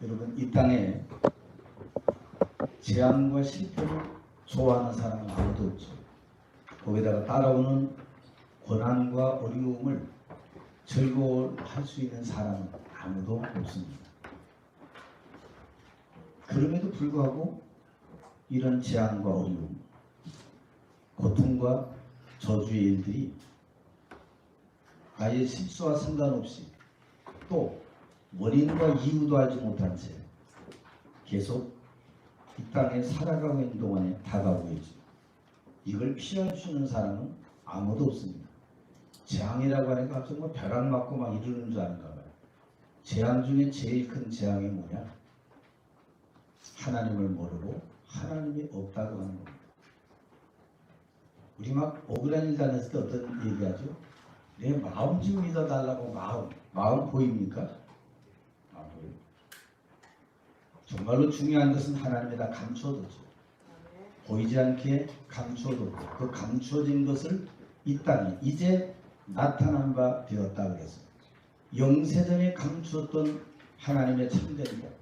여러분, 이 땅에 재앙과 실패를 좋아하는 사람은 아무도 없죠. 거기다가 따라오는 고난과 어려움을 즐거워할 수 있는 사람은 아무도 없습니다. 그럼에도 불구하고 이런 재앙과 어려움, 고통과 저주의 일들이 나의 실수와 상관없이 또 원인과 이유도 알지 못한 채 계속 이 땅에 살아가고 있는 동안에 다가오고 있죠. 이걸 피할 수 있는 사람은 아무도 없습니다. 재앙이라고 하니까 갑자기 뭐 벼락 맞고 막 이러는 줄 아는가 봐요. 재앙 중에 제일 큰 재앙이 뭐냐? 하나님을 모르고 하나님이 없다고 하는 겁니다. 우리 막 억울한 일 당했을 때 어떤 얘기하죠? 내 마음 좀 믿어달라고. 마음 보입니까? 안 보여요. 정말로 중요한 것은 하나님에다 감춰뒀죠. 보이지 않게 감춰뒀고 그 감춰진 것을 이 땅에 이제 나타난 바 되었다 그랬어요. 영세전에 감추었던 하나님의 참된 것.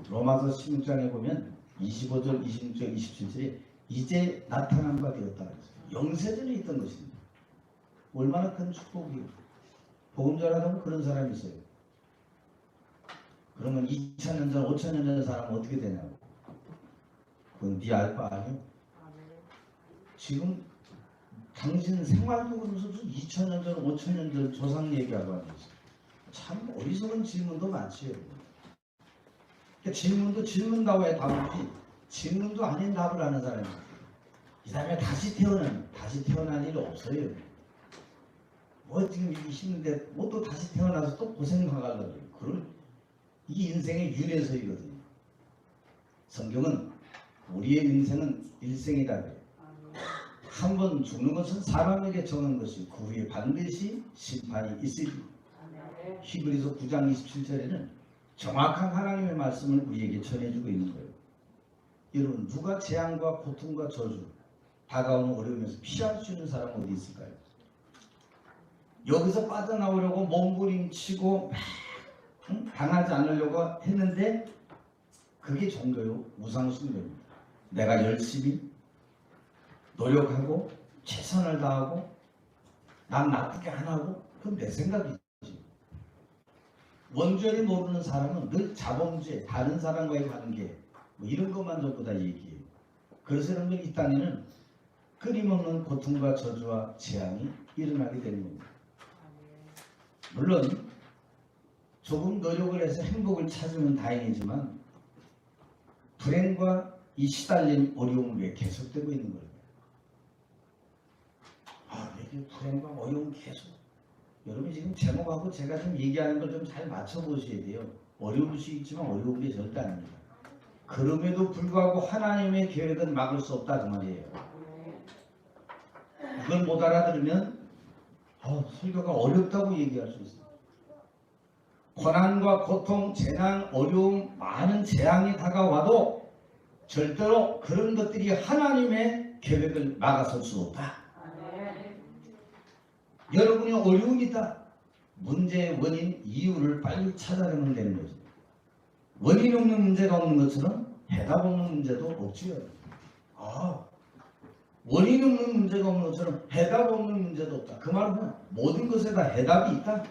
로마서 16장에 보면 25절, 26절, 27절에 이제 나타난 바 되었다 그랬어요. 영세전에 있던 것입니다. 얼마나 큰 축복이에요. 복음 전하다면 그런 사람이 있어요. 그러면 2000년 전, 5000년 전 사람은 어떻게 되냐고. 그건 네 알 바 아니요. 지금 당신 생활도 그러면서 2000년 전, 5000년 전 조상 얘기하고 하면서 참 어리석은 질문도 많지요. 그러니까 질문도 질문다워야 답이지 질문도 아닌 답을 하는 사람이 이 다음에 다시 태어날 일 없어요. 뭐 지금 이게 힘든데 뭐 또 다시 태어나서 또 고생하려고 그런 이게 인생의 유래서이거든요. 성경은 우리의 인생은 일생이다 그래요. 한 번 죽는 것은 사람에게 정한 것이고 그 후에 반드시 심판이 있으리. 히브리서 9장 27절에는 정확한 하나님의 말씀을 우리에게 전해주고 있는 거예요. 여러분, 누가 재앙과 고통과 저주 다가오는 어려움에서 피할 수 있는 사람은 어디 있을까요? 여기서 빠져나오려고 몸부림치고 당하지 않으려고 했는데 그게 종교요. 우상숭배입니다. 내가 열심히 노력하고 최선을 다하고 남 나쁘게 안 하고 그건 내 생각이지. 원죄를 모르는 사람은 늘 자범죄, 다른 사람과의 관계 뭐 이런 것만 전부 다 얘기해요. 그래서 여러분들 이 땅에는 끊임없는 고통과 저주와 재앙이 일어나게 되는 겁니다. 물론 조금 노력을 해서 행복을 찾으면 다행이지만 불행과 이 시달린 어려움은 왜 계속되고 있는 거예요? 이게 불행과 어려움 계속. 여러분 지금 제목하고 제가 좀 얘기하는 걸 좀 잘 맞춰보셔야 돼요. 어려울 수 있지만 어려운 게 절대 아닙니다. 그럼에도 불구하고 하나님의 계획은 막을 수 없다 그 말이에요. 그걸 못 알아들으면 설교가 어렵다고 얘기할 수 있어요. 고난과 고통, 재난, 어려움, 많은 재앙이 다가와도 절대로 그런 것들이 하나님의 계획을 막아설 수 없다. 여러분이 어려움이 있다. 문제의 원인, 이유를 빨리 찾아내면 되는 거죠. 원인 없는 문제가 없는 것처럼 해답 없는 문제도 없지요. 원인 없는 문제가 없는 것처럼 해답 없는 문제도 없다. 그 말은 모든 것에 다 해답이 있다.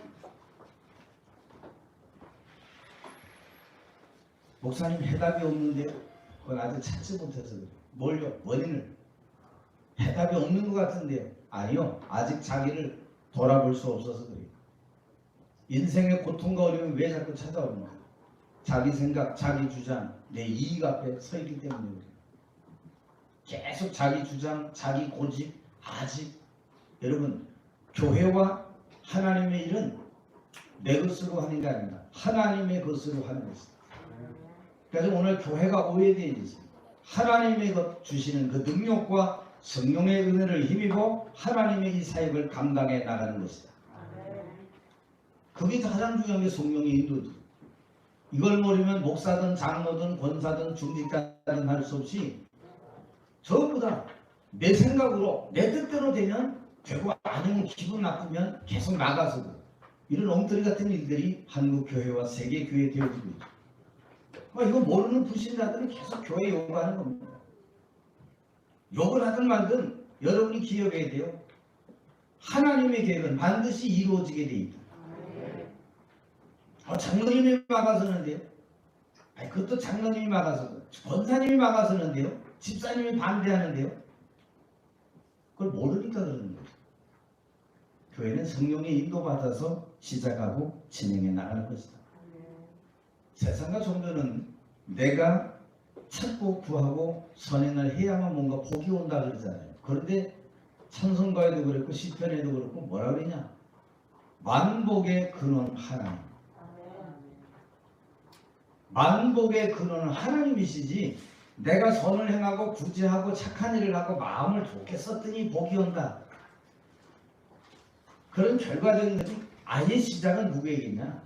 목사님 해답이 없는데요. 그건 아직 찾지 못해서 그래요. 뭘요? 원인을. 해답이 없는 것 같은데요. 아니요. 아직 자기를 돌아볼 수 없어서 그래요. 인생의 고통과 어려움이 왜 자꾸 찾아오는가? 자기 생각, 자기 주장, 내 이익 앞에 서 있기 때문에 그래요. 계속 자기 주장, 자기 고집, 아직. 여러분, 교회와 하나님의 일은 내 것으로 하는 게 아닙니다. 하나님의 것으로 하는 것입니다. 그래서 오늘 교회가 오해되어 있습니다. 하나님의 것 주시는 그 능력과 성령의 은혜를 힘입어 하나님의 이 사역을 감당해 나가는 것이다. 그게 가장 중요한 게 성령의 인도죠. 이걸 모르면 목사든 장로든 권사든 중직자든 할 수 없이 전부 다 내 생각으로 내 뜻대로 되면 되고 아니면 기분 나쁘면 계속 나가서 이런 엉터리 같은 일들이 한국 교회와 세계 교회에 되어지고 있죠. 이거 모르는 불신자들은 계속 교회 욕하는 겁니다. 욕을 하든 말든 여러분이 기억해야 돼요. 하나님의 계획은 반드시 이루어지게 돼 있다. 장로님이 막아서는데요. 그것도 장로님이 막아서, 권사님이 막아서는데요. 집사님이 반대하는데요. 그걸 모르니까 그러는 거죠. 교회는 성령의 인도받아서 시작하고 진행해 나가는 것이다. 세상과 종교는 내가 찾고 구하고 선행을 해야만 뭔가 복이 온다 그러잖아요. 그런데 찬송가에도 그렇고 시편에도 그렇고 뭐라 그러냐? 만복의 근원 하나님. 만복의 근원은 하나님이시지, 내가 선을 행하고 구제하고 착한 일을 하고 마음을 좋게 썼더니 복이 온다. 그런 결과적인 것이 아예 시작은 누구에게냐?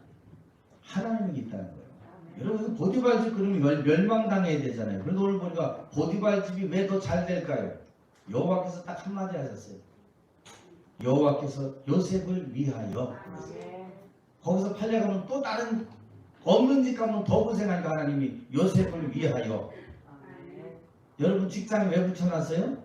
하나님에게 있다는 거예요. 여러분, 보디발집 그러면 멸망당해야 되잖아요. 그런데 오늘 보니까 보디발집이 왜 더 잘 될까요? 여호와께서 딱 한마디 하셨어요. 여호와께서 요셉을 위하여. 거기서 팔려가면 또 다른 없는 집 가면 더 고생하니까 하나님이 요셉을 위하여. 여러분 직장에 왜 붙여놨어요?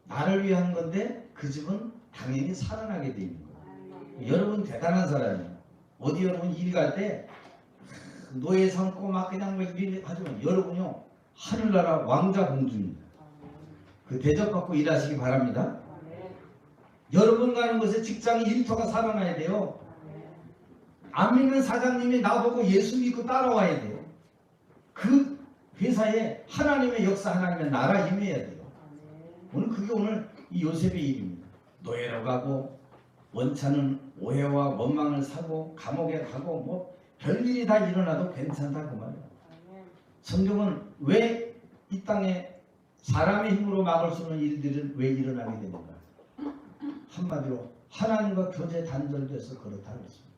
나를 위한 건데 그 집은 당연히 살아나게 돼 있는 거예요. 여러분 대단한 사람이에요. 어디 여러분 일 갈 때 노예 삼고 막 그냥 뭐 일 하지만 여러분요 하늘나라 왕자 공주입니다. 그 대접받고 일하시기 바랍니다. 여러분 가는 곳에 직장이 일터가 살아나야 돼요. 안 믿는 사장님이 나보고 예수 믿고 따라와야 돼요. 그 회사에 하나님의 역사, 하나님의 나라 임해야 돼요. 오늘 그게 오늘 이 요셉의 일입니다. 노예로 가고 원차는 오해와 원망을 사고 감옥에 가고 뭐 별일이 다 일어나도 괜찮다고 말이에요. 성경은 왜 이 땅에 사람의 힘으로 막을 수 없는 일들은 왜 일어나게 되는가? 한마디로 하나님과 교제 단절돼서 그렇다 그랬습니다.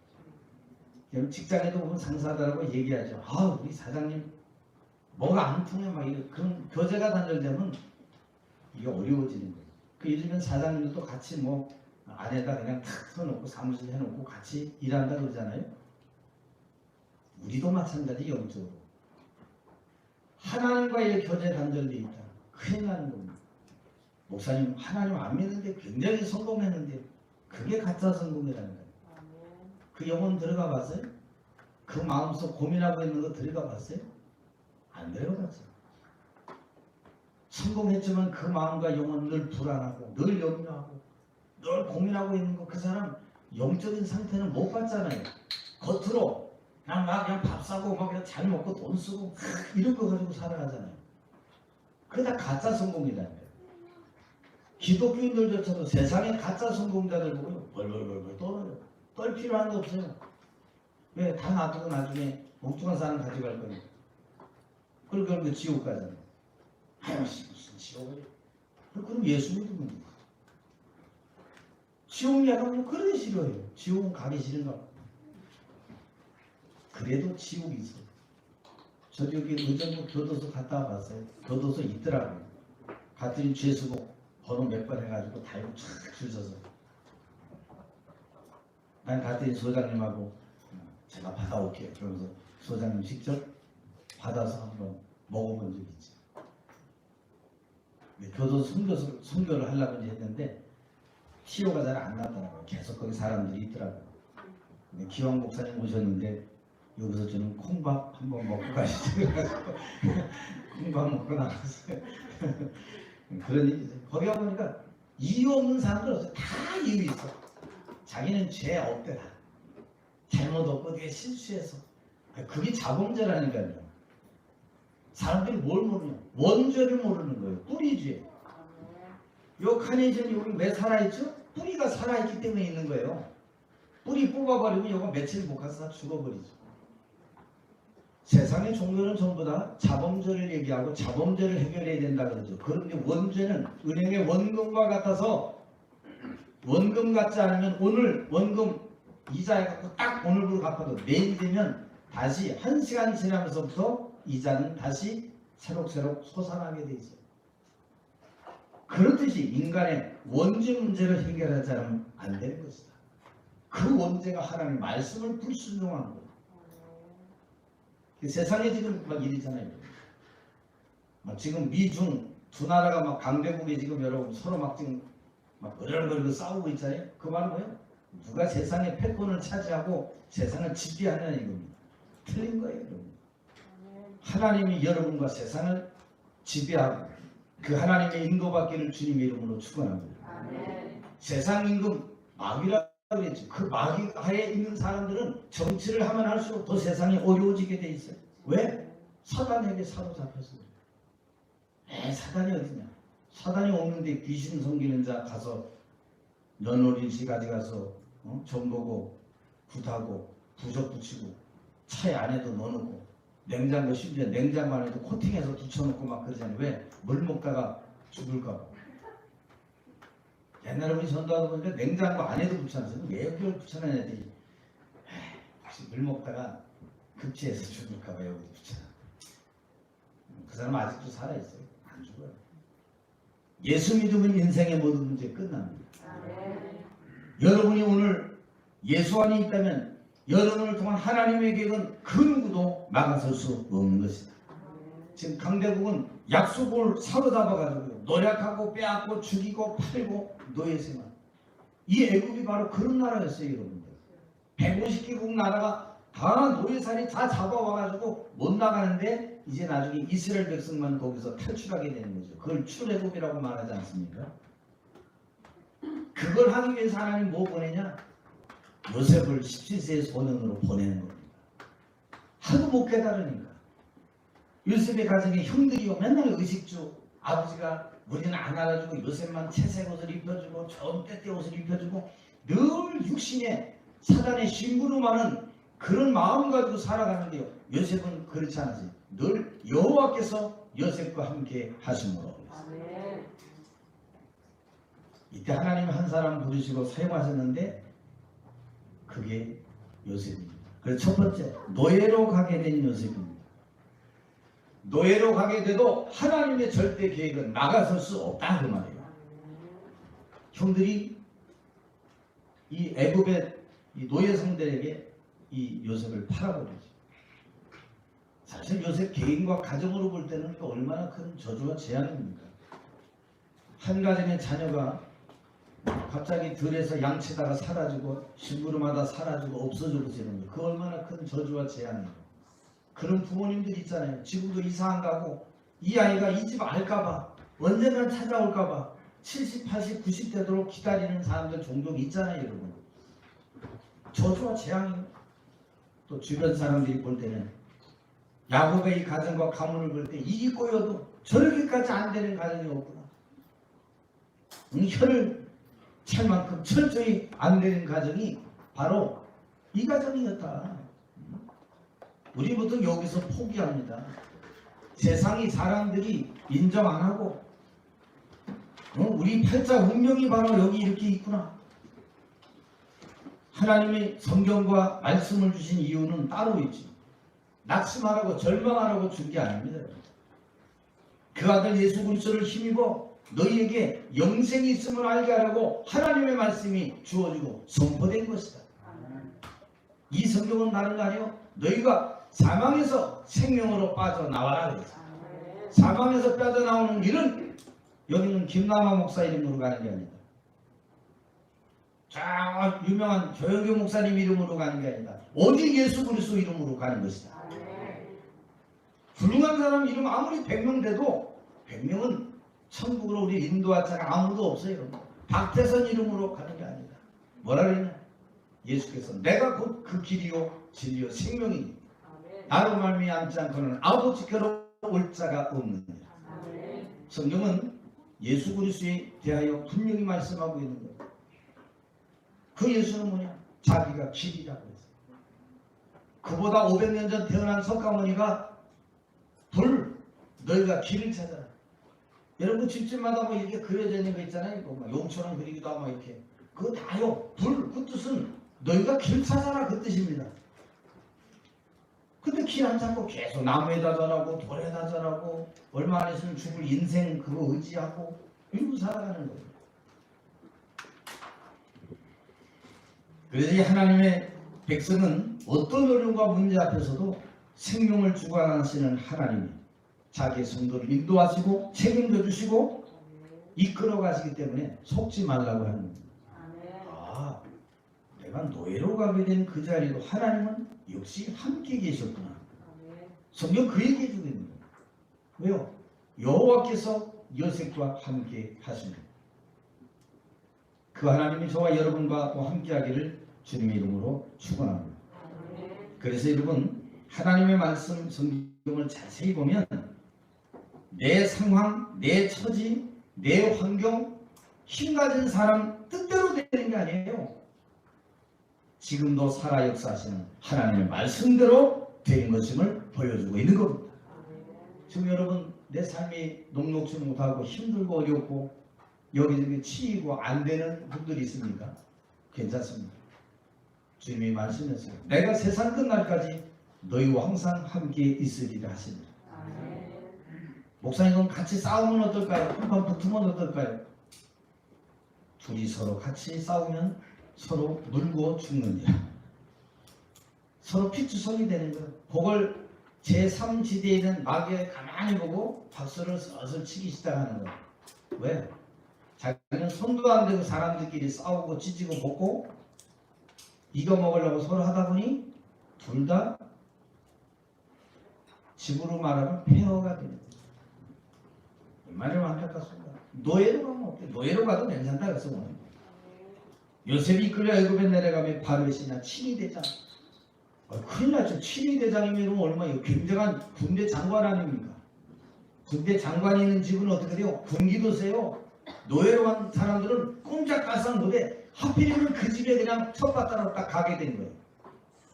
여러분 직장에도 보면 상사들하고 얘기하죠. 우리 사장님 뭐가 안 통해 막 그런 교제가 단절되면 이게 어려워지는 거예요. 그 예를 들면 사장님도 같이 뭐 안에다 그냥 탁 써놓고 사무실 해놓고 같이 일한다 그러잖아요. 우리도 마찬가지. 영적으로 하나님과의 교제 단절돼 있다. 큰일 나는 겁니다. 목사님 하나님 안 믿는데 굉장히 성공했는데 그게 가짜 성공이라는 거예요. 그 영혼 들어가 봤어요? 그 마음속 고민하고 있는 거 들어가 봤어요? 안 들어가 봤어요. 성공했지만 그 마음과 영혼은 늘 불안하고 늘 염려하고 늘 고민하고 있는 거, 그 사람 영적인 상태는 못 봤잖아요. 겉으로 그냥 밥 사고 막 그냥 잘 먹고 돈 쓰고 이런 거 가지고 살아가잖아요. 그게 다 가짜 성공이라는 거예요. 기독교인들조차도 세상에 가짜 성공자들 보고 벌벌벌벌 떨어요. 떨 필요한 거 없어요. 왜? 다 놔두고 나중에 멍청한 사람 가져갈 거니까. 그러면 지옥 가잖아요. 무슨 지옥을. 그럼 예수 믿으면 됩니다. 지옥 야가면 그러기 싫어요. 지옥은 가기 싫은가 봐. 그래도 지옥이 있어. 저도 여기 의정부 교도소 갔다 와봤어요. 교도소 있더라고요. 갔더니 죄수복 번호 몇 번 해가지고 달고 쫙 줄 서서. 난 갔더니 소장님하고 제가 받아올게요. 그러면서 소장님 직접 받아서 한번 먹어본 적이 있지. 교도소 선교를 하려고 했는데 티오가 잘 안 나더라고요. 계속 거기 사람들이 있더라고요. 근데 기왕 목사님 오셨는데 여기서 저는 콩밥 한번 먹고 가시죠. 콩밥 먹고 나갔어요. 그런 일이 있어요. 거기 가보니까 이유 없는 사람들 없어요. 다 이유 있어. 자기는 죄 없대라. 잘못 없고 되게 실수해서. 그게 자범죄라니까요. 사람들이 뭘 모르냐? 원죄를 모르는 거예요. 뿌리죄. 요 카네이션이 여기 왜 살아있죠? 뿌리가 살아있기 때문에 있는 거예요. 뿌리 뽑아버리면 이거 며칠 못 가서 다 죽어버리죠. 세상의 종교는 전부 다 자범죄를 얘기하고 자범죄를 해결해야 된다 그러죠. 그런데 원죄는 은행의 원금과 같아서 원금 같지 않으면 오늘 원금 이자에 갖고 딱 오늘부로 갚아도 내일 되면 다시 1시간 지나면서부터 이자는 다시 새록새록 솟아나게 돼 있어요. 그렇듯이 인간의 원죄 문제를 해결하지 않으면 안 되는 것이다. 그 원죄가 하나님의 말씀을 불순종한 거예요. 세상에 지금 막 일이잖아요. 막 지금 미중 두 나라가 막 강대국이 지금 여러분 서로 막 지금 막 으르렁거리고 싸우고 있잖아요. 그 말은 뭐예요? 누가 세상의 패권을 차지하고 세상을 지배하느냐 이겁니다. 틀린 거예요, 여러분. 하나님이 여러분과 세상을 지배하고 그 하나님의 인도받기를 주님의 이름으로 축원합니다. 세상 임금 마귀라고 했죠. 그 마귀 하에 있는 사람들은 정치를 하면 할수록 더 세상이 어려워지게 돼 있어요. 왜? 사단에게 사로잡혀서. 사단이 어디냐? 사단이 없는데 귀신 섬기는 자 가서 연어린씨 가져가서 점 보고 굿하고 부적 붙이고 차에 안에도 넣어놓고 냉장고 심지어 냉장고 안에도 코팅해서 붙여놓고 막 그러잖아요. 왜? 물 먹다가 죽을까 봐. 옛날에 우리 전도하다 보니까 냉장고 안에도 붙여놨어요. 왜 그걸 붙여놓은 애들이 혹시 물 먹다가 급제해서 죽을까 봐 여기도 붙여놔. 그 사람 아직도 살아있어요. 안 죽어요. 예수 믿으면 인생의 모든 문제 끝납니다. 여러분이 오늘 예수 안에 있다면 여러분을 통한 하나님의 계획은 그 누구도 막아설 수 없는 것이다. 지금 강대국은 약속을 사로잡아가지고 노력하고 빼앗고 죽이고 팔고 노예생활. 이 애국이 바로 그런 나라였어요, 여러분들. 150개국 나라가 다 노예살이 다 잡아와가지고 못 나가는데 이제 나중에 이스라엘 백성만 거기서 탈출하게 되는 거죠. 그걸 출애굽이라고 말하지 않습니까? 그걸 하기 위해서 하나님 뭐 보내냐? 요셉을 17세의 소년으로 보내는 겁니다. 하도 못 깨달으니까. 요셉의 가정에 형들이요 맨날 의식주, 아버지가 우리는 안 알아주고 요셉만 채색 옷을 입혀주고 좀 때때 옷을 입혀주고 늘 육신에 사단의 심부름하는 그런 마음 가지고 살아가는데요. 요셉은 그렇지 않으세요. 늘 여호와께서 요셉과 함께 하심으로. 이때 하나님이 한 사람 부르시고 사용하셨는데 그게 요셉입니다. 그래서 첫 번째 노예로 가게 된 요셉입니다. 노예로 가게 돼도 하나님의 절대 계획은 막아설 수 없다 그 말이에요. 형들이 이 애굽의 이 노예성들에게 이 요셉을 팔아버리죠. 사실 요셉 개인과 가정으로 볼 때는 얼마나 큰 저주와 재앙입니까? 한 가정의 자녀가 갑자기 들에서 양치다가 사라지고 심부름하다 사라지고 없어져 버리는 거. 그 얼마나 큰 저주와 재앙이에요. 그런 부모님들 있잖아요. 지금도 이사 안 가고 이 아이가 이 집 알까봐 언젠간 찾아올까봐 70, 80, 90 되도록 기다리는 사람들 종종 있잖아요, 여러분. 저주와 재앙이에요. 또 주변 사람들이 볼 때는 야곱의 이 가정과 가문을 볼 때 이게 꼬여도 저렇게까지 안 되는 가정이 없구나. 혀를 찰 만큼 철저히 안 되는 가정이 바로 이 가정이었다. 우리 보통 여기서 포기합니다. 세상이 사람들이 인정 안 하고 우리 팔자 운명이 바로 여기 이렇게 있구나. 하나님의 성경과 말씀을 주신 이유는 따로 있지. 낙심하라고 절망하라고 준 게 아닙니다. 그 아들 예수 그리스도를 힘입어 너희에게 영생이 있음을 알게 하라고 하나님의 말씀이 주어지고 선포된 것이다. 이 성경은 다른 거 아니에요? 너희가 사망에서 생명으로 빠져나와라 그랬어. 사망에서 빠져나오는 길은 여기는 김남아 목사 이름으로 가는 게 아니다. 자 유명한 조영교 목사님 이름으로 가는 게 아니다. 오직 예수 그리스도 이름으로 가는 것이다. 훌륭한 사람 이름 아무리 100명 돼도 100명은 천국으로 우리 인도할 자가 아무도 없어요. 박태선 이름으로 가는 게 아니다. 뭐라 그러냐? 예수께서 내가 곧 그 길이요 진리요 생명이니 나로 말미암지 않고는 아버지께로 올 자가 없느니라. 성경은 예수 그리스도에 대하여 분명히 말씀하고 있는 거예요. 그 예수는 뭐냐? 자기가 길이라고 했어요. 그보다 500년 전 태어난 석가모니가 너희가 길을 찾아라. 여러분 집집마다 뭐 이렇게 그려져 있는 거 있잖아요. 뭐 용처럼 그리기도 하고 이렇게. 그거 다요. 그 뜻은 너희가 길 찾아라 그 뜻입니다. 근데 길 안 찾고 계속 나무에다 전하고 돌에다 전하고 얼마 안 있으면 죽을 인생 그거 의지하고 이러고 살아가는 거예요. 그래서 이 하나님의 백성은 어떤 어려움과 문제 앞에서도 생명을 주관하시는 하나님이 자기의 성도를 인도하시고 책임져 주시고 이끌어 가시기 때문에 속지 말라고 하는 겁니다. 아, 내가 노예로 가게 된 그 자리도 하나님은 역시 함께 계셨구나. 성경 그 얘기 해주고 있는 거예요. 왜요? 여호와께서 요셉과 함께 하십니다. 그 하나님이 저와 여러분과 또 함께 하기를 주님의 이름으로 축원합니다. 그래서 여러분 하나님의 말씀 성경을 자세히 보면 내 상황, 내 처지, 내 환경, 힘가진 사람 뜻대로 되는 게 아니에요. 지금도 살아 역사하시는 하나님의 말씀대로 되는 것임을 보여주고 있는 겁니다. 지금 여러분 내 삶이 녹록지 못하고 힘들고 어렵고 여기저기 치이고 안 되는 분들이 있습니까? 괜찮습니다. 주님이 말씀했어요. 내가 세상 끝날까지 너희와 항상 함께 있으리라 하십니다. 목사님, 그럼 같이 싸우면 어떨까요? 한판 붙으면 어떨까요? 둘이 서로 같이 싸우면 서로 물고 죽느니라. 서로 피투성이 되는 거예요. 그걸 제3지대에 있는 마귀에 가만히 보고 박수를 슬슬 치기 시작하는 거예요. 왜? 자기는 손도 안 대고 사람들끼리 싸우고 찢고 먹고 이거 먹으려고 서로 하다 보니 둘 다 집으로 말하면 폐허가 되는 거예요. 얼마나 안타깝습니다. 노예로 가면 어때? 노예로 가도 괜찮다 그래서 오늘 요셉이 이끌려 애굽에 내려가면 바로의 신하 친위대장. 큰일 났죠. 친위대장이면 얼마나 굉장한 군대 장관 아닙니까? 군대 장관이 있는 집은 어떻게 돼요? 군기도 세요. 노예로 간 사람들은 꼼짝달싹 못해. 하필이면 그 집에 그냥 텃밭따라 딱 가게 된 거예요.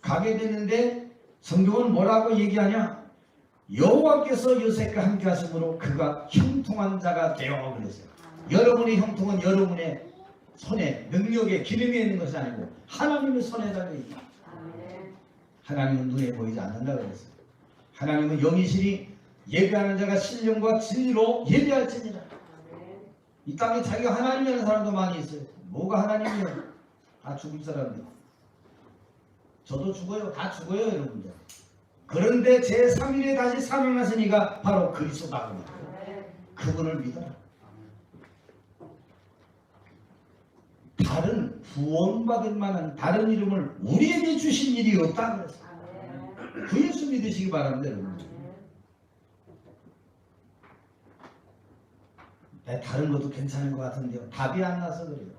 가게 됐는데 성경은 뭐라고 얘기하냐? 여호와께서 요셉과 함께 하심으로 그가 형통한 자가 되어 그랬어요. 여러분의 형통은 여러분의 손에 능력에 기능에 있는 것이 아니고 하나님의 손에 달려있다. 하나님은 눈에 보이지 않는다 그랬어요. 하나님은 영이시니 예배하는 자가 신령과 진리로 예배할지니라. 이 땅에 자기가 하나님이라는 사람도 많이 있어요. 뭐가 하나님이에요? 다 죽을 사람들. 저도 죽어요. 다 죽어요 여러분들. 그런데 제3일에 다시 살아나시니가 바로 그리스도다. 그분을 믿어라. 다른 구원받을 만한 다른 이름을 우리에게 주신 일이 없다 그랬어요. 그 예수 믿으시기 바랍니다 여러분. 다른 것도 괜찮은 것 같은데요. 답이 안 나서 그래요.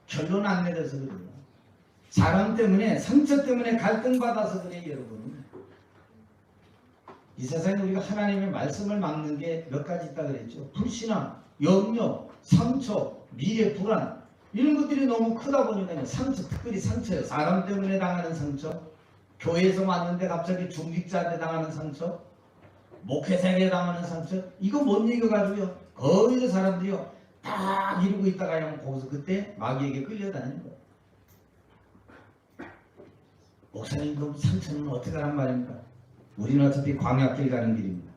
결론 안 내려서 그래요. 사람 때문에 상처 때문에 갈등 받아서 그래요 여러분. 이 세상에 우리가 하나님의 말씀을 막는 게 몇 가지 있다 그랬죠. 불신앙, 염려, 상처, 미래 불안 이런 것들이 너무 크다 보니까 상처, 특별히 상처예요. 사람 때문에 당하는 상처, 교회에서 왔는데 갑자기 중직자한테 당하는 상처, 목회자에게 당하는 상처, 이거 못 이겨가지고요. 거의 사람들이요 다 이루고 있다가 그냥 거기서 그때 마귀에게 끌려다니는 거예요. 목사님 그럼 상처는 어떻게 하란 말입니까? 우리는 어차피 광야길 가는 길입니다.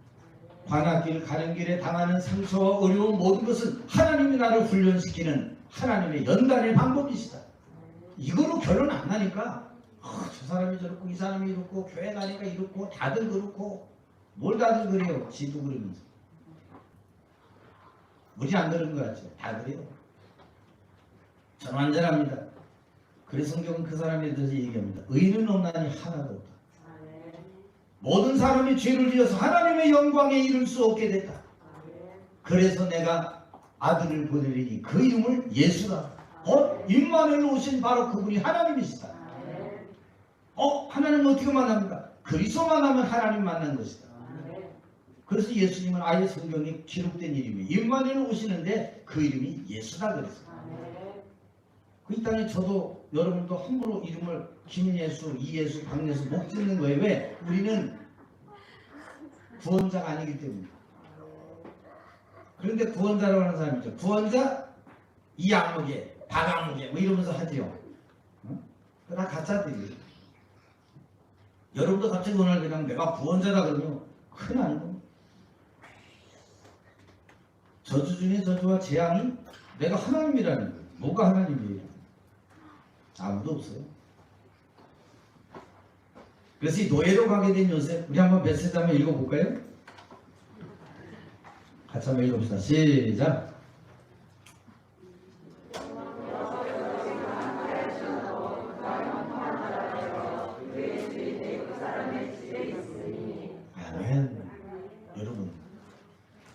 광야길 가는 길에 당하는 상처와 어려운 모든 것은 하나님이 나를 훈련시키는 하나님의 연단의 방법이시다. 이거로 결론 안 나니까 저 사람이 저렇고 이 사람이 이렇고 교회 가니까 이렇고 다들 그렇고 뭘 다들 그래요. 지도 그러면서. 우리 안 그런 거 같죠. 다 그래요. 저는 완전합니다. 그래서 성경은 그 사람에 대해서 얘기합니다. 의인은 없나니 하나도 없다. 모든 사람이 죄를 지어서 하나님의 영광에 이를 수 없게 됐다. 그래서 내가 아들을 보내리니 그 이름을 예수라. 임마누엘 오신 바로 그분이 하나님이시다. 하나님은 어떻게 만납니까? 그리스도 만나면 하나님 만난 것이다. 그래서 예수님은 아예 성경에 기록된 이름이 임마누엘 오시는데 그 이름이 예수다 그랬어요. 이 땅에 저도 여러분도 함부로 이름을 김예수, 이예수, 박예수 못 짓는 거예요. 왜? 우리는 구원자가 아니기 때문에. 그런데 구원자라고 하는 사람이 있죠. 구원자 이아무개, 박아무개 뭐 이러면서 하지요. 다 가짜들이에요. 여러분도 갑자기 오늘 그냥 내가 구원자다 그러면 큰일 나는 겁니다. 저주 중에 저주와 재앙이 내가 하나님이라는 거예요. 뭐가 하나님이에요? 아무도 없어요. 그래서 이 노예로 가게 된 요셉, 우리 한번 메시지 한번 읽어볼까요? 같이 한번 읽어봅시다. 시작. 아멘. 여러분,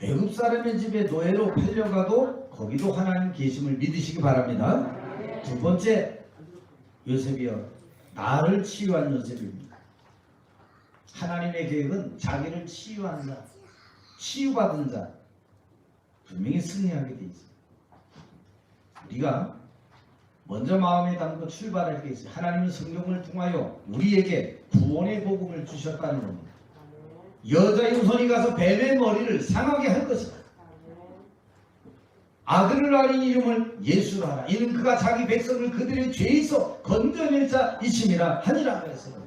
애굽 사람의 집에 노예로 팔려가도 거기도 하나님 계심을 믿으시기 바랍니다. 두 번째, 요셉이여, 나를 치유한 요셉입니다. 하나님의 계획은 자기를 치유한 자, 치유받은 자 분명히 승리하게 돼 있어요. 우리가 먼저 마음에 담고 출발할 게 있어요. 하나님은 성경을 통하여 우리에게 구원의 복음을 주셨다는 겁니다. 여자 유손이 가서 뱀의 머리를 상하게 할 것이다. 아들을 아린 이름을 예수로 하라. 이는 그가 자기 백성을 그들의 죄에서 건져낼 자이심이라 하니라 그랬어요.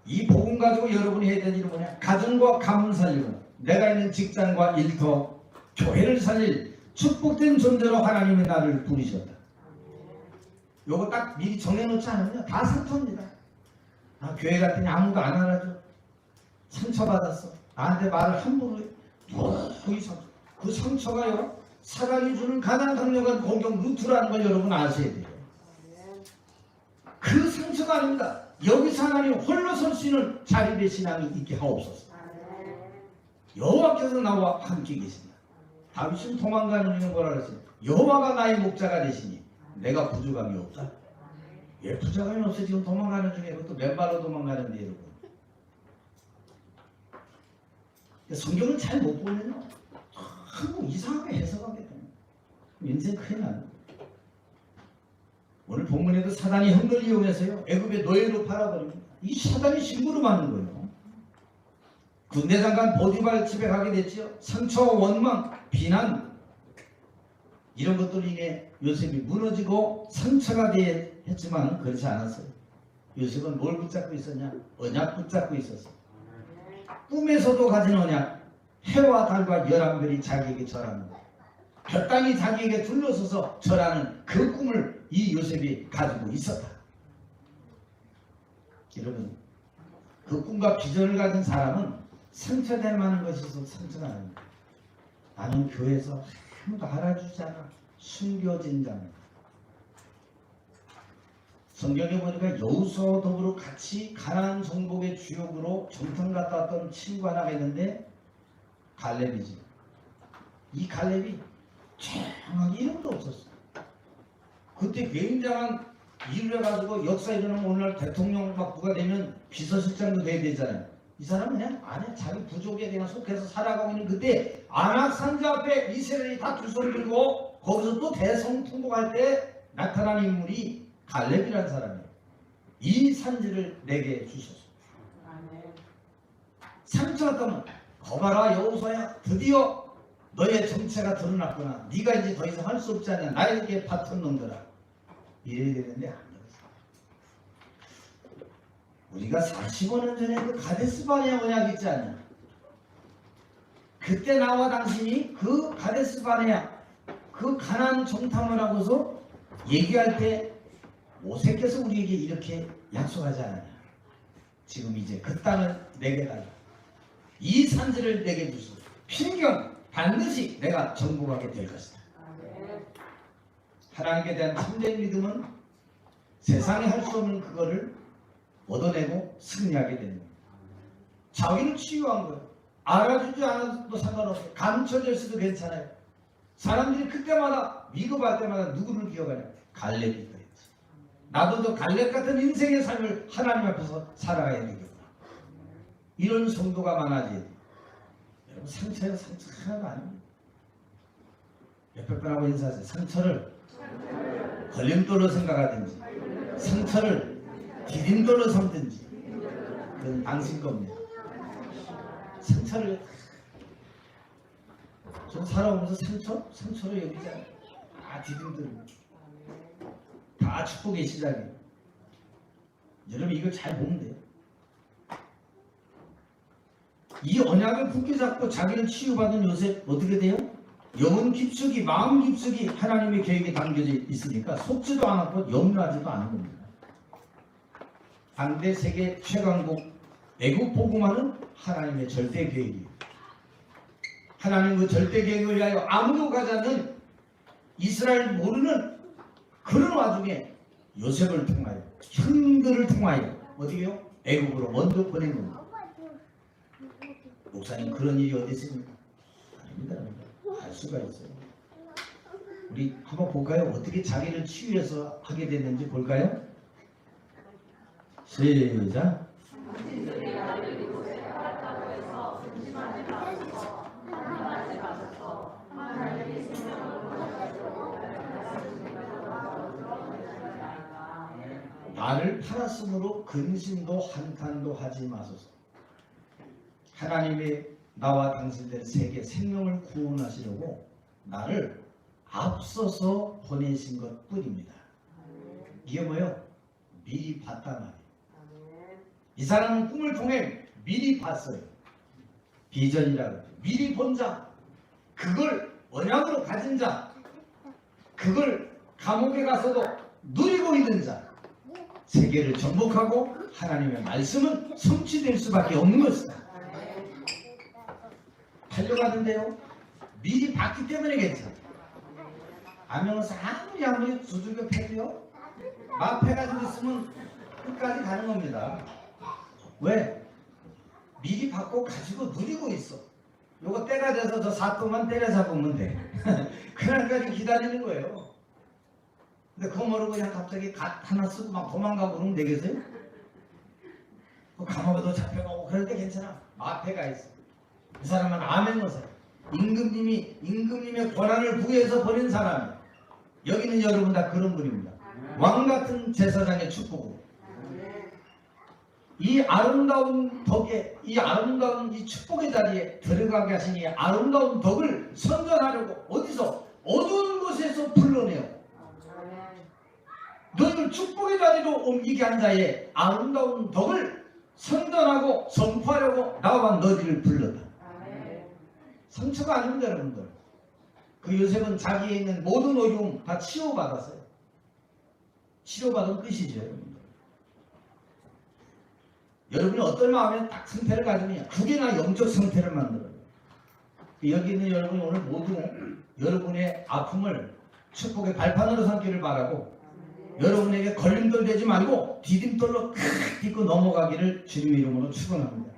이 복음 가지고 여러분이 해야 될 일은 뭐냐? 가정과 가문 살리고 내가 있는 직장과 일터, 교회를 살릴 축복된 존재로 하나님이 나를 부르셨다. 요거 딱 미리 정해놓지 않으면 다 상처입니다. 아, 교회 갔더니 아무도 안 알아줘. 상처받았어. 나한테 말을 함부로 해. 그 상처가요, 사단이 주는 가장 강력한 공격 루트라는 걸 여러분 아셔야 돼요. 그 상처가 아닙니다. 여기서 하나님 홀로 설 수 있는 자립의 신앙이 있게 하옵소서. 여호와께서 나와 함께 계신다. 다윗은 도망가는 중에 뭐라 그랬어요? 여호와가 나의 목자가 되시니 내가 부족함이 없다. 예, 부족함이 없어. 지금 도망가는 중에 그것도 맨발로 도망가는데 여러분. 성경을 잘 못 보면요, 너무 이상하게 해석하게 됩니다. 인생 큰일 나요. 오늘 본문에도 사단이 형을 이용해서요, 애굽의 노예로 팔아버립니다. 이 사단이 심부름하는 거예요. 군대장관 보디발 집에 가게 됐지요. 상처, 원망, 비난 이런 것들로 인해 요셉이 무너지고 상처가 했지만 그렇지 않았어요. 요셉은 뭘 붙잡고 있었냐? 언약 붙잡고 있었어요. 꿈에서도 가진 언약, 해와 달과 열한별이 자기에게 절하는 거예요. 별 땅이 자기에게 둘러서서 절하는 그 꿈을 이 요셉이 가지고 있었다. 여러분, 그 꿈과 비전을 가진 사람은 상처될 만한 것이 있어서 상처가 아닙니다. 나는 교회에서 아무도 알아주지 않아. 숨겨진 자입니다. 성경에 보니까 여호수아와 더불어 같이 가나안 정복의 주역으로 정탐 갔다 왔던 친구 하나가 있는데 갈렙이지. 이 갈렙이 정확히 이름도 없었어. 그때 굉장한 일을 해가지고 역사 일어나면 오늘날 대통령 막 누가 되면 비서실장도 돼야 되잖아요. 이 사람은 그냥 안에 자기 부족에 그냥 속해서 살아가고 있는 그때 안악산지 앞에 이스라엘이 다 두 손 들고 거기서 또 대성 통곡할 때 나타난 인물이 갈렙이라는 사람이에요. 이 산지를 내게 주셨어. 상처가 떠면 거봐라 여호수아야, 드디어 너의 정체가 드러났구나. 네가 이제 더 이상 할 수 없지 않냐. 나에게 받던 놈들아. 이래야 되는데 안 그랬어. 우리가 45년 전에 그 가데스 바네아 언약 있지 않냐. 그때 나와 당신이 그 가데스 바네아 그 가나안 정탐을 하고서 얘기할 때 모세께서 우리에게 이렇게 약속하지 않았냐. 지금 이제 그 땅을 내게 달라. 이 산지를 내게 주소. 필경 반드시 내가 정복하게 될 것이다. 하나님에 대한 참된 믿음은 세상에 할 수 없는 그거를 얻어내고 승리하게 되는 거예요. 자기를 치유한 거예요. 알아주지 않아도 상관없어요. 감춰질 수도 괜찮아요. 사람들이 그때마다 위급할 때마다 누구를 기억하냐? 갈렙이 그랬지. 나도 저 갈렙 같은 인생의 삶을 하나님 앞에서 살아가야 되겠구나. 이런 성도가 많아져야 돼요. 여러분, 상처가 상처 하나가 아닙니다. 옆에 분하고 인사하세요. 상처를 걸림돌로 생각하든지 상처를 디딤돌로 삼든지 그건 당신 겁니다. 상처를 좀 살아오면서 상처로 여기잖아요. 다 디딤돌, 다 축복의 시작이에요. 여러분 이걸 잘 보면 돼요. 이 언약을 굳게 잡고 자기는 치유받은 요셉 어떻게 돼요? 영혼 깊숙이 마음 깊숙이 하나님의 계획이 담겨져 있으니까 속지도 않았고 염려하지도 않은 겁니다. 당대 세계 최강국 애국 복음화는 하나님의 절대 계획이에요. 하나님 그 절대 계획을 위하여 아무도 가지 않는 이스라엘 모르는 그런 와중에 요셉을 통하여 형들을 통하여 어디요? 애국으로 먼저 보낸 겁니다. 목사님 그런 일이 어디 있습니까? 아닙니다. 알 수가 있어요. 우리 한번 볼까요? 어떻게 자기를 치유해서 하게 됐는지 볼까요? 시작. 나를 팔았으므로 근심도 한탄도 하지 마소서. 하나님이 나와 당신들의 세계 생명을 구원하시려고 나를 앞서서 보내신 것 뿐입니다. 이게 뭐예요? 미리 봤단 말이에요. 이 사람은 꿈을 통해 미리 봤어요. 비전이라고 해요. 미리 본 자, 그걸 언약으로 가진 자, 그걸 감옥에 가서도 누리고 있는 자, 세계를 정복하고 하나님의 말씀은 성취될 수밖에 없는 것이다. 달려가는데요. 미리 봤기 때문에 괜찮아. 아명에서 아무리 두들겨 패도요. 막 패가지고 있으면 끝까지 가는 겁니다. 왜? 미리 받고 가지고 누리고 있어. 요거 때가 돼서 저 사또만 때려잡으면 돼. 그날까지 기다리는 거예요. 근데 그거 모르고 그냥 갑자기 갓 하나 쓰고 막 도망가고 그러면 되겠어요? 그 감옥에도 잡혀가고 그럴 때 괜찮아. 마패가 있어. 그 사람은 아멘노사. 임금님의 권한을 부여해서 버린 사람이에요. 여기는 여러분 다 그런 분입니다. 왕같은 제사장의 축복으로. 이 아름다운 덕에, 이 아름다운 이 축복의 자리에 들어가게 하신 이 아름다운 덕을 선전하려고 어디서? 어두운 곳에서 불러내요. 너희를 축복의 자리로 옮기게 한 자의 아름다운 덕을 선전하고 선포하려고 나와 너희를 불렀다. 상처가 아닙니다, 여러분들. 그 요셉은 자기에 있는 모든 어려움 다 치료받았어요. 치료받은 끝이죠, 여러분들. 여러분이 어떤 마음에 딱 상태를 가지느냐, 그게 나 영적 상태를 만들어요. 여기 있는 여러분이 오늘 모두 여러분의 아픔을 축복의 발판으로 삼기를 바라고, 여러분에게 걸림돌 되지 말고 디딤돌로 탁 딛고 넘어가기를 주님의 이름으로 축원합니다.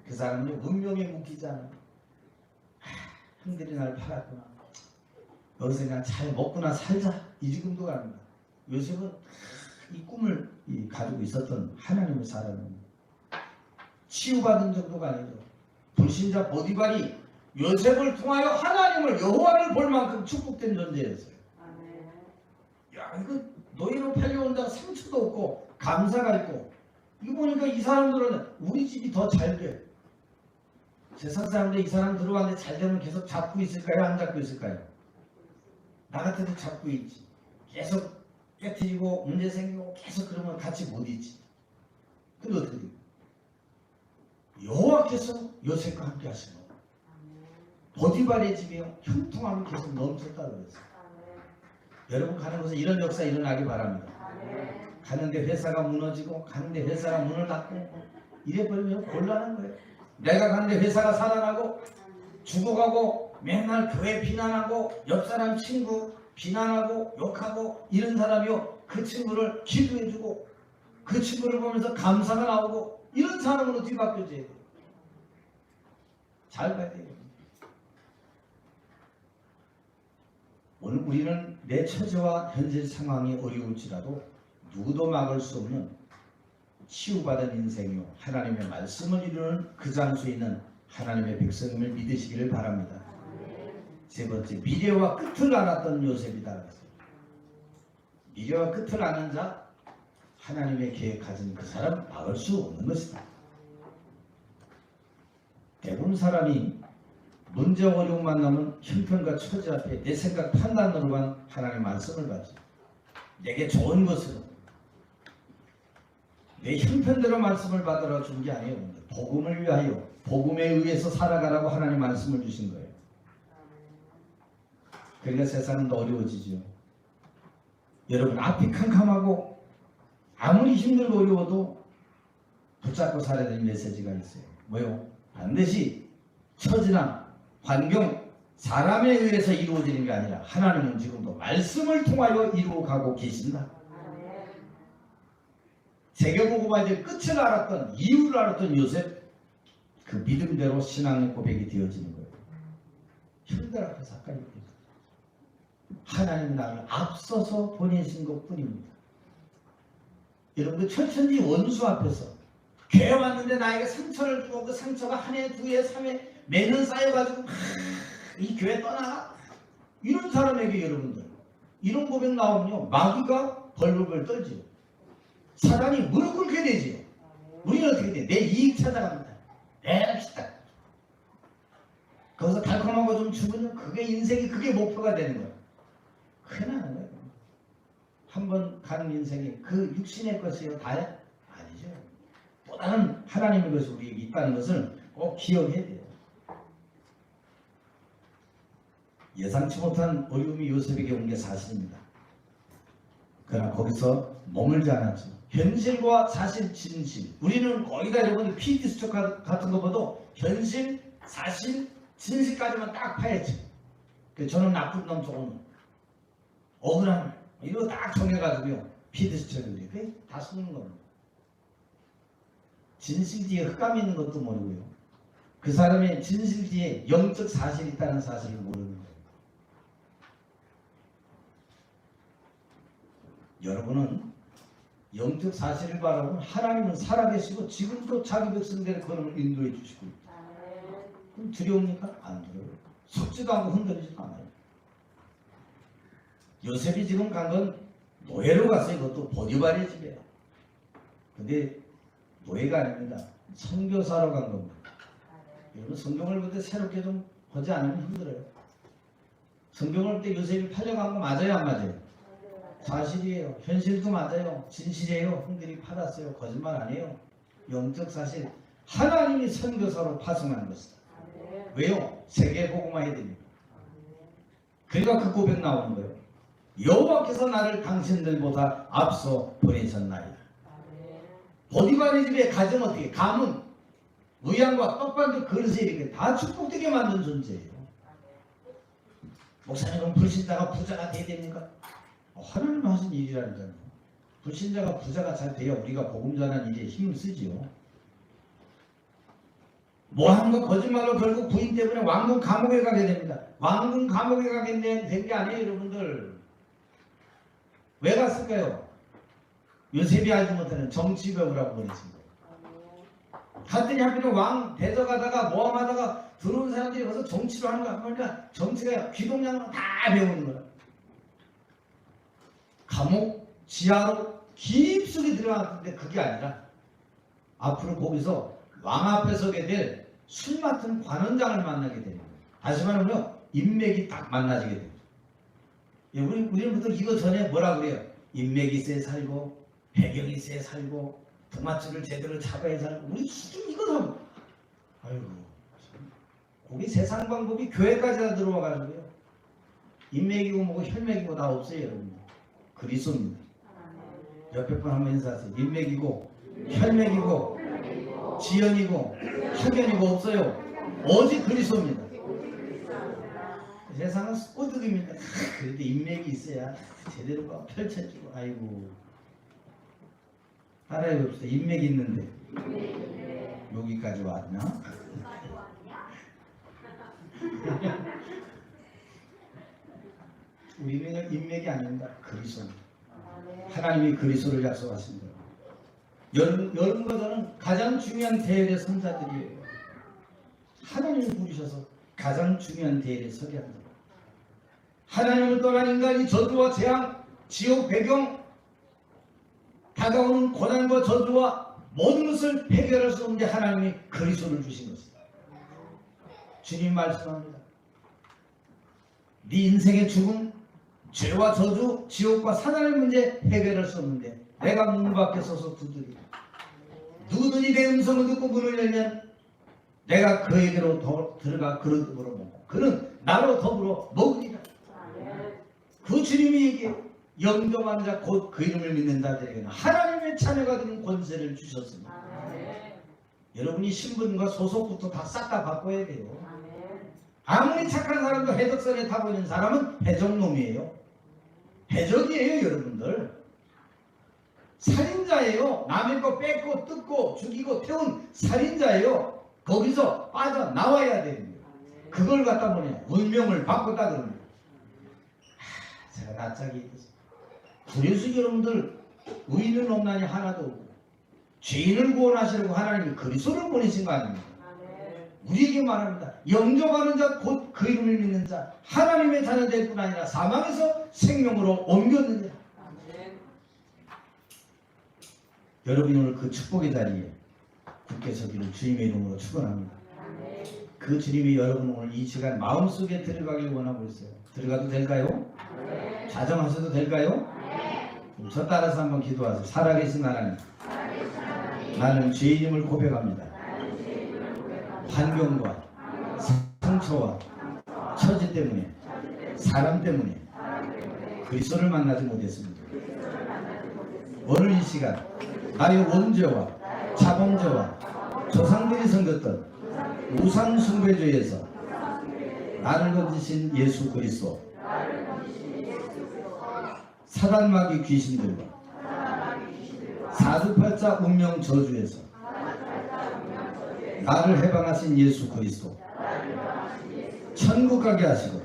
그 사람은 운명에 묶이지 않아요. 형들이 날 팔았구나. 여기서 그냥 잘 먹구나 살자. 이 정도가 아닙니다. 요셉은 이 꿈을 가지고 있었던 하나님의 사람입니다. 치유받은 정도가 아니죠. 불신자 보디발이 요셉을 통하여 하나님을 여호와를 볼 만큼 축복된 존재였어요. 야, 이거 노예로 팔려온다는 상처도 없고 감사가 있고, 이거 보니까 이 사람들은 우리 집이 더 잘 돼. 세상 사람들 이 사람 들어왔는데 잘 되면 계속 잡고 있을까요? 안 잡고 있을까요? 나 같아도 잡고 있지. 계속 깨트리고 문제 생기고 계속 그러면 같이 못 있지. 근데 어떻게 돼요? 여호와께서 요셉과 함께 하신 거. 보디발의 집에 형통함이 계속 넘쳤다고 그랬어요. 여러분 가는 곳에 이런 역사 일어나기 바랍니다. 가는데 회사가 무너지고, 가는데 회사가 문을 닫고 이래버리면 곤란한 거예요. 내가 가는데 회사가 살아나고, 죽어가고, 맨날 교회 비난하고, 옆 사람 친구 비난하고 욕하고 이런 사람이요, 그 친구를 기도해주고 그 친구를 보면서 감사가 나오고, 이런 사람으로 뒤바뀌어져야 돼요. 잘 봐야 돼요. 오늘 우리는 내 처지와 현재 상황이 어려울지라도 누구도 막을 수 없는 치유받은 인생이요, 하나님의 말씀을 이루는 그 장소에 있는 하나님의 백성임을 믿으시기를 바랍니다. 세 번째, 미래와 끝을 알았던 요셉이다. 미래와 끝을 아는 자, 하나님의 계획 가진 그 사람 막을 수 없는 것이다. 대부분 사람이 문제 어려움 만나면 형편과 처지 앞에 내 생각 판단으로만 하나님의 말씀을 받지, 내게 좋은 것으로 내 형편대로 말씀을 받으라 준 게 아니에요. 복음을 위하여, 복음에 의해서 살아가라고 하나님 말씀을 주신 거예요. 그러니까 세상은 더 어려워지죠. 여러분, 앞이 캄캄하고 아무리 힘들고 어려워도 붙잡고 살아야 될 메시지가 있어요. 뭐요? 반드시 처지나 환경, 사람에 의해서 이루어지는 게 아니라 하나님은 지금도 말씀을 통하여 이루어가고 계신다. 세계복음화의 끝을 알았던, 이유를 알았던 요셉, 그 믿음대로 신앙의 고백이 되어지는 거예요. 형들 앞에 사건이 됩니다. 하나님이 나를 앞서서 보내신 것 뿐입니다. 여러분들 천천히 원수 앞에서 교회 왔는데 나에게 상처를 주고 그 상처가 한 해, 두 해, 3해 매년 쌓여가지고 이 교회 떠나, 이런 사람에게 여러분들 이런 고백 나오면요, 마귀가 벌벌벌 떨지요. 사단이 무릎 꿇게 되지요. 우리는 어떻게 돼? 내 이익 찾아갑니다. 내합시다. 거기서 달콤하고 좀 죽으면 그게 인생이, 그게 목표가 되는 거예요. 흔한 거예요. 한번 가는 인생이 그 육신의 것이요 다야? 아니죠. 또 다른 하나님의 것이 우리에게 있다는 것을 꼭 기억해야 돼요. 예상치 못한 어려움이 요셉에게 온 게 사실입니다. 그러나 거기서 머물지 않았죠. 현실과 사실, 진실. 우리는 거의 다 여러분들 PD 수첩 같은 거 봐도 현실, 사실, 진실까지만 딱 파야지. 저는 나쁜 놈, 좋은 놈, 억울한 놈, 이거 딱 정해가지고요, PD 수첩인데 그게 다 쓰는 겁니다. 진실 뒤에 흑감이 있는 것도 모르고요, 그 사람의 진실 뒤에 영적 사실이 있다는 사실을 모르는 거예요. 여러분은 영적 사실을 바라보면 하나님은 살아계시고 지금도 자기 백성들의 걸음을 인도해 주시고 있다. 그럼 두려웁니까? 안 두려워요. 속지도 않고 흔들리지도 않아요. 요셉이 지금 간 건 노예로 갔어요. 그것도 보디발의 집이에요. 근데 노예가 아닙니다. 선교사로 간 겁니다. 여러분, 성경을 볼 때 새롭게 좀 보지 않으면 힘들어요. 성경을 볼 때 요셉이 팔려간 거 맞아요, 안 맞아요? 사실이에요. 현실도 맞아요. 진실이에요. 형들이 팔았어요. 거짓말 아니에요. 영적 사실. 하나님이 선교사로 파송한 것이다. 왜요? 세계 복음화해야 됩니다. 그러니까 그 고백 나오는 거예요. 여호와께서 나를 당신들보다 앞서 보내셨나이다. 보디발의 집에 가정 어떻게? 가문, 의향과 떡반도 그릇에 이렇게 다 축복되게 만든 존재예요. 목사님은 불신자가 부자가 돼야 됩니까? 하나님 하신 일이라니까요. 불신자가 부자가 잘 돼야 우리가 복음 전하는 일에 힘을 쓰지요. 뭐하는 거 거짓말로 결국 부인 때문에 왕궁 감옥에 가게 됩니다. 왕궁 감옥에 가게 된 게 아니에요, 여러분들. 왜 갔을까요? 요셉이 알지 못하는 정치벽을 하고 버리신 거예요. 갔더니 하필이면 왕 대적하다가 모함하다가 들어온 사람들이 가서 정치로 하는 거 보니까 정치가 귀동냥으로 다 배우는 거야. 감옥 지하로 깊숙이 들어갔는데 그게 아니라 앞으로 거기서 왕 앞에 서게 될 술 맡은 관원장을 만나게 되는 거예요. 다시 말하면 인맥이 딱 만나지게 됩니다. 우리는 보통 이거 전에 뭐라 그래요? 인맥이 있어야 살고 배경이 있어야 살고 동아줄을 제대로 잡아야 살고, 우리 수준 이거는 아이고, 거기 세상 방법이 교회까지 다 들어와가지고요, 인맥이고 뭐고 혈맥이고 다 없어요. 여러분, 그리스도입니다. 옆에 분 한번 인사하세요. 인맥이고 혈맥이고 지연이고 학연이고 없어요. 오직 그리스도입니다. 세상은 꼬득입니다. 그래도 인맥이 있어야 제대로 펼쳐지고. 아이고, 따라해 봅시다. 인맥이 있는데 여기까지 왔나? 우리는 인맥이 아닙니다. 그리스도입니다. 하나님이 그리스도를 약속하십니다. 여러분과 저는 가장 중요한 대열의 선자들이에요. 하나님을 부르셔서 가장 중요한 대열에 서게 합니다. 하나님을 떠난 인간이 저주와 재앙, 지옥 배경, 다가오는 고난과 저주와 모든 것을 해결할 수 없는데 하나님이 그리스도를 주신 것입니다. 주님 말씀합니다. 네 인생의 죽음, 죄와 저주, 지옥과 사단의 문제 해결할 수 없는데 내가 문 밖에 서서 두드리고 누구든지 내 음성을 듣고 문을 열면 내가 그에게로 들어가 그릇으로 먹고 그는 나로 더불어 먹으리라. 그 주님이 얘기해. 영접하는 자 곧 그 이름을 믿는 자들에게는 하나님의 자녀가 되는 권세를 주셨습니다. 여러분이 신분과 소속부터 다 싹 다 바꿔야 돼요. 아무리 착한 사람도 해적선에 타고 있는 사람은 해적놈이에요. 해적이에요. 여러분들 살인자예요. 남의 거 뺏고 뜯고 죽이고 태운 살인자예요. 거기서 빠져나와야 됩니다. 그걸 갖다 보냐 운명을 바꿨다 그럽니다. 제가 낯짝이 있겠어요. 그래서 여러분들 의인은 없나니 하나도 없고 죄인을 구원하시려고 하나님이 그리스도를 보내신 거 아닙니까? 우리에게 말합니다. 영접하는 자 곧 그 이름을 믿는 자 하나님의 자녀 될 뿐 아니라 사망에서 생명으로 옮겼느니라. 여러분이 오늘 그 축복의 자리에 굳게 서기를 주님의 이름으로 축원합니다. 그 주님이 여러분 오늘 이 시간 마음속에 들어가길 원하고 있어요. 들어가도 될까요? 자정하셔도 될까요? 그럼 저 따라서 한번 기도하세요. 살아계신 하나님, 나는 죄인임을 고백합니다. 환경과 상처와 처지 때문에 사람 때문에 그리스도를 만나지 못했습니다. 오늘 이 시간 나의 원죄와 자범죄와 조상들이 섬겼던 우상 숭배주의에서 나를 건지신 예수 그리스도, 사단마귀 귀신들과 사주팔자 운명 저주에서 나를 해방하신 예수 그리스도, 천국 가게 하시고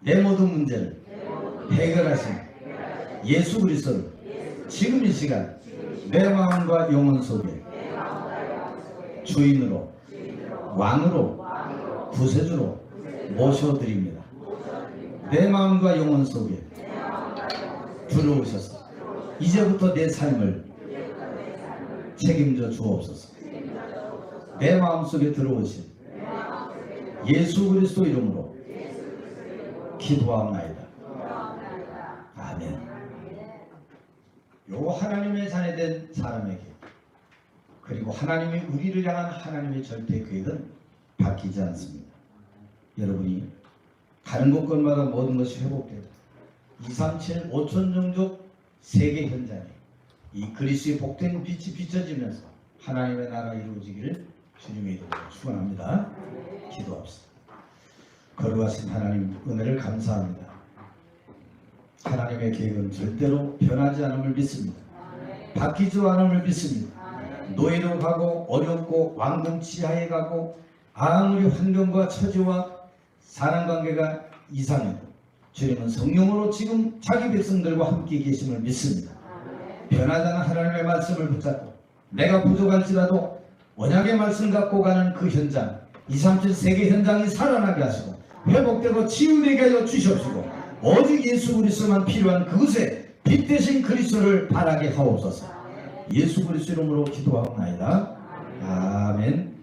내 모든 문제를 해결하신 예수 그리스도를 지금 이 시간 내 마음과 영혼 속에 주인으로 왕으로 구세주로 모셔드립니다. 내 마음과 영혼 속에 들어오셔서 이제부터 내 삶을 책임져 주옵소서. 내 마음속에 들어오신 예수 그리스도 이름으로 기도하옵나이다. 아멘. 요 하나님의 자녀된 사람에게 그리고 하나님이 우리를 향한 하나님의 절대 계획은 바뀌지 않습니다. 여러분이 가는 곳곳마다 모든 것이 회복되고 237 5천 종족 세계 현장에 이 그리스도의 복된 빛이 비춰지면서 하나님의 나라가 이루어지기를 주님의 이름으로 축원합니다. 기도합시다. 거룩하신 하나님 은혜를 감사합니다. 하나님의 계획은 절대로 변하지 않음을 믿습니다. 바뀌지 않음을 믿습니다. 노예로 가고 어렵고 왕궁 지하에 가고 아무리 환경과 처지와 사람관계가 이상해도 주님은 성령으로 지금 자기 백성들과 함께 계심을 믿습니다. 변하지 않은 하나님의 말씀을 붙잡고 내가 부족할지라도 언약의 말씀 갖고 가는 그 현장 237 세계 현장이 살아나게 하시고 회복되고 치유되게 하여 주시옵시고 오직 예수 그리스도만 필요한 그곳에 빛 대신 그리스도를 바라게 하옵소서. 예수 그리스도 이름으로 기도하옵나이다. 아멘.